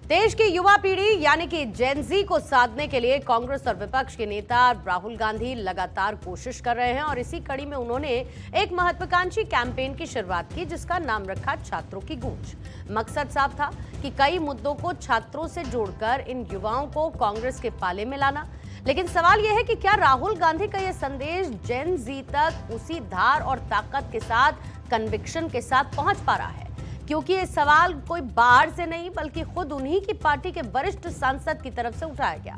देश की युवा पीढ़ी यानी कि जेन जी को साधने के लिए कांग्रेस और विपक्ष के नेता राहुल गांधी लगातार कोशिश कर रहे हैं और इसी कड़ी में उन्होंने एक महत्वाकांक्षी कैंपेन की शुरुआत की जिसका नाम रखा छात्रों की गूंज। मकसद साफ था कि कई मुद्दों को छात्रों से जोड़कर इन युवाओं को कांग्रेस के पाले में लाना। लेकिन सवाल यह है कि क्या राहुल गांधी का यह संदेश जेन जी तक उसी धार और ताकत के साथ, कन्विक्शन के साथ पहुंच पा रहा है? क्योंकि ये सवाल कोई बाहर से नहीं बल्कि खुद उन्हीं की पार्टी के वरिष्ठ सांसद की तरफ से उठाया गया।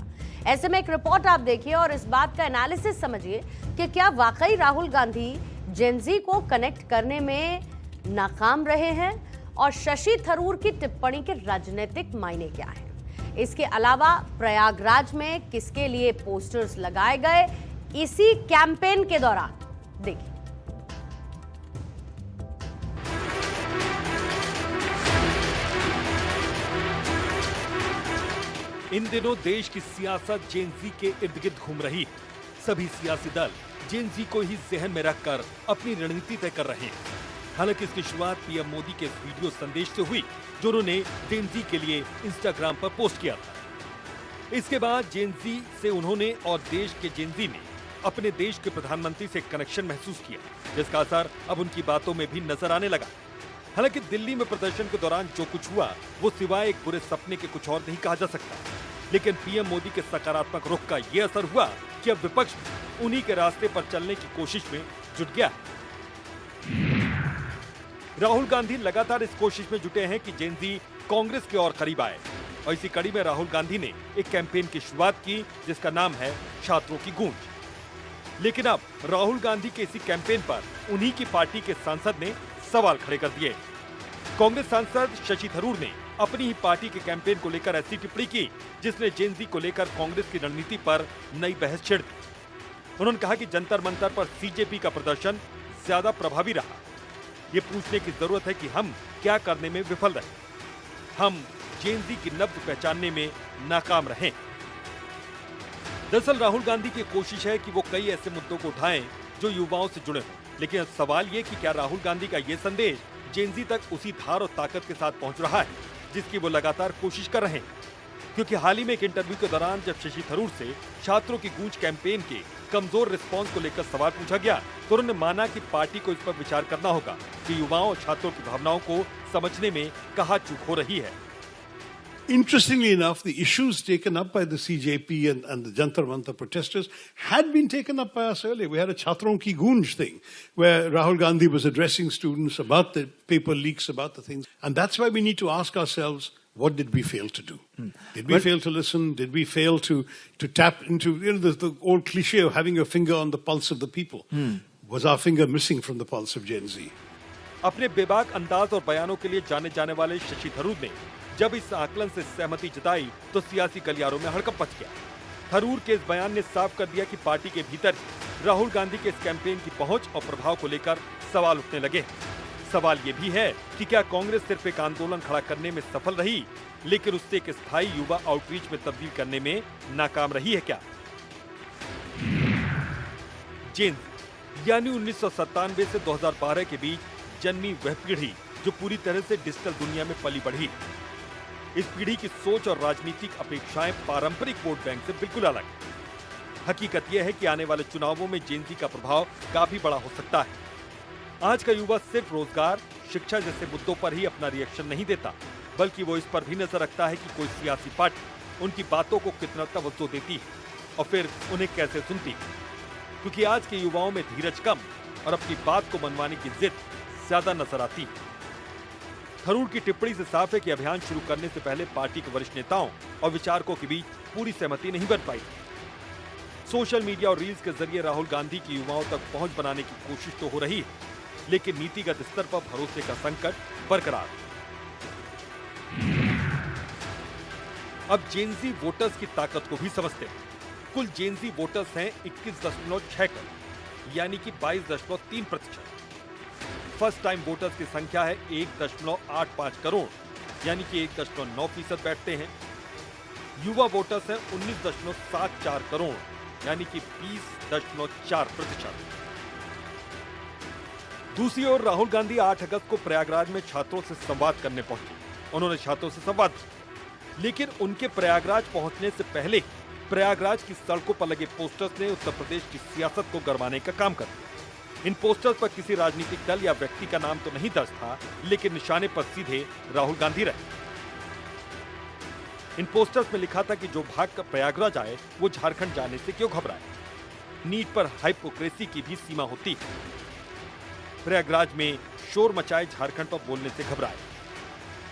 ऐसे में एक रिपोर्ट आप देखिए और इस बात का एनालिसिस समझिए कि क्या वाकई राहुल गांधी जेन जी को कनेक्ट करने में नाकाम रहे हैं और शशि थरूर की टिप्पणी के राजनीतिक मायने क्या हैं। इसके अलावा प्रयागराज में किसके लिए पोस्टर्स लगाए गए इसी कैंपेन के दौरान, देखिए। इन दिनों देश की सियासत जेन जी के इर्द गिर्द घूम रही है। सभी सियासी दल जेन जी को ही जहन में रखकर अपनी रणनीति तय कर रहे हैं। हालांकि इसकी शुरुआत पीएम मोदी के वीडियो संदेश से हुई जो उन्होंने जेन जी के लिए इंस्टाग्राम पर पोस्ट किया था। इसके बाद जेन जी से उन्होंने और देश के जेन जी ने अपने देश के प्रधानमंत्री से कनेक्शन महसूस किया, जिसका असर अब उनकी बातों में भी नजर आने लगा। हालांकि दिल्ली में प्रदर्शन के दौरान जो कुछ हुआ वो सिवाय एक बुरे सपने के कुछ और नहीं कहा जा सकता। लेकिन पीएम मोदी के सकारात्मक रुख का ये असर हुआ कि अब विपक्ष उन्हीं के रास्ते पर चलने की कोशिश में जुट गया। राहुल गांधी लगातार इस कोशिश में जुटे हैं कि जेन जी कांग्रेस के और करीब आए और इसी कड़ी में राहुल गांधी ने एक कैंपेन की शुरुआत की जिसका नाम है छात्रों की गूंज। लेकिन अब राहुल गांधी के इसी कैंपेन पर उन्हीं की पार्टी के सांसद ने सवाल खड़े कर दिए। कांग्रेस सांसद शशि थरूर ने अपनी ही पार्टी के कैंपेन को लेकर ऐसी टिप्पणी की जिसने जेन जी को लेकर कांग्रेस की रणनीति पर नई बहस छेड़ दी। उन्होंने कहा कि जंतर मंतर पर सीजेपी का प्रदर्शन ज्यादा प्रभावी रहा। ये पूछने की जरूरत है कि हम क्या करने में विफल रहे, हम जेन जी की नब्ज पहचानने में नाकाम रहे। दरअसल राहुल गांधी की कोशिश है कि वो कई ऐसे मुद्दों को उठाएं जो युवाओं से जुड़े हों। लेकिन सवाल ये कि क्या राहुल गांधी का ये संदेश जेन जी तक उसी धार और ताकत के साथ पहुंच रहा है जिसकी वो लगातार कोशिश कर रहे हैं। क्योंकि हाल ही में एक इंटरव्यू के दौरान जब शशि थरूर से छात्रों की गूंज कैंपेन के कमजोर रिस्पांस को लेकर सवाल पूछा गया तो उन्होंने माना कि पार्टी को इस पर विचार करना होगा कि युवाओं और छात्रों की भावनाओं को समझने में कहाँ चूक हो रही है। Interestingly enough, the issues taken up by the CJP and the Jantar Mantar protesters had been taken up by us earlier. We had a Chatron Ki Goonj thing where Rahul Gandhi was addressing students about the paper leaks, about the things. And that's why we need to ask ourselves, what did we fail to do? Did we fail to listen? Did we fail to tap into the old cliche of having your finger on the pulse of the people? Was our finger missing from the pulse of Gen Z? अपने बेबाक अंदाज और बयानों के लिए जाने जाने वाले शशि थरूर ने जब इस आकलन से सहमति जताई तो सियासी गलियारों में हड़कंप मच गया। थरूर के इस बयान ने साफ कर दिया कि पार्टी के भीतर राहुल गांधी के इस कैंपेन की पहुंच और प्रभाव को लेकर सवाल उठने लगे। सवाल ये भी है कि क्या कांग्रेस सिर्फ एक आंदोलन खड़ा करने में सफल रही लेकिन उससे एक स्थायी युवा आउटरीच में तब्दील करने में नाकाम रही है क्या? जेन यानी 1997 से 2012 के बीच जन्मी वह पीढ़ी जो पूरी तरह से डिजिटल दुनिया में पली बढ़ी। इस पीढ़ी की सोच और राजनीतिक अपेक्षाएं पारंपरिक वोट बैंक से बिल्कुल अलग है। हकीकत यह है कि आने वाले चुनावों में जेन जी का प्रभाव काफी बड़ा हो सकता है। आज का युवा सिर्फ रोजगार, शिक्षा जैसे मुद्दों पर ही अपना रिएक्शन नहीं देता बल्कि वो इस पर भी नजर रखता है कि कोई सियासी पार्टी उनकी बातों को कितना तवज्जो देती है और फिर उन्हें कैसे सुनती है। क्योंकि आज के युवाओं में धीरज कम और अपनी बात को मनवाने की जिद ज्यादा नजर आती है। थरूर की टिप्पणी से साफ है कि अभियान शुरू करने से पहले पार्टी के वरिष्ठ नेताओं और विचारकों के बीच पूरी सहमति नहीं बन पाई। सोशल मीडिया और रील्स के जरिए राहुल गांधी की युवाओं तक पहुंच बनाने की कोशिश तो हो रही है, लेकिन नीतिगत स्तर पर भरोसे का संकट बरकरार। अब जेन जी वोटर्स की ताकत को भी समझते हैं। कुल जेन जी वोटर्स हैं 21.6 करोड़ यानी कि 22.3%। फर्स्ट टाइम वोटर्स की संख्या है 1.85 करोड़ यानी कि 1.9% बैठते हैं। युवा वोटर्स हैं 19.74 करोड़ यानी कि 20.4%। दूसरी ओर राहुल गांधी 8 अगस्त को प्रयागराज में छात्रों से संवाद करने पहुंचे। उन्होंने छात्रों से संवाद किया। लेकिन उनके प्रयागराज पहुंचने से पहले प्रयागराज की सड़कों पर लगे पोस्टर्स ने उत्तर प्रदेश की सियासत को गरमाने का काम कर दिया। इन पोस्टर्स पर किसी राजनीतिक दल या व्यक्ति का नाम तो नहीं दर्ज था, लेकिन निशाने पर सीधे राहुल गांधी रहे। इन पोस्टर्स में लिखा था कि जो भागकर प्रयागराज आए वो झारखंड जाने से क्यों घबराए। नीट पर हाइपोक्रेसी की भी सीमा होती है। प्रयागराज में शोर मचाए झारखंड पर बोलने से घबराए।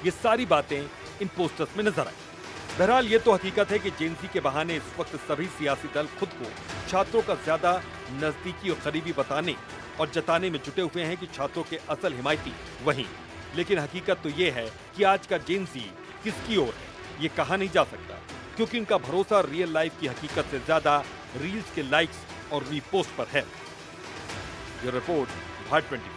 ये सारी बातें इन पोस्टर्स में नजर आई। बहरहाल ये तो हकीकत है कि जेएनजी के बहाने इस वक्त सभी सियासी दल खुद को छात्रों का ज्यादा नजदीकी और करीबी बताने और जताने में जुटे हुए हैं कि छात्रों के असल हिमायती वही। लेकिन हकीकत तो ये है कि आज का जेएनजी किसकी ओर है ये कहा नहीं जा सकता, क्योंकि इनका भरोसा रियल लाइफ की हकीकत से ज्यादा रील्स के लाइक्स और रीपोस्ट पर है। ये रिपोर्ट भारत 24।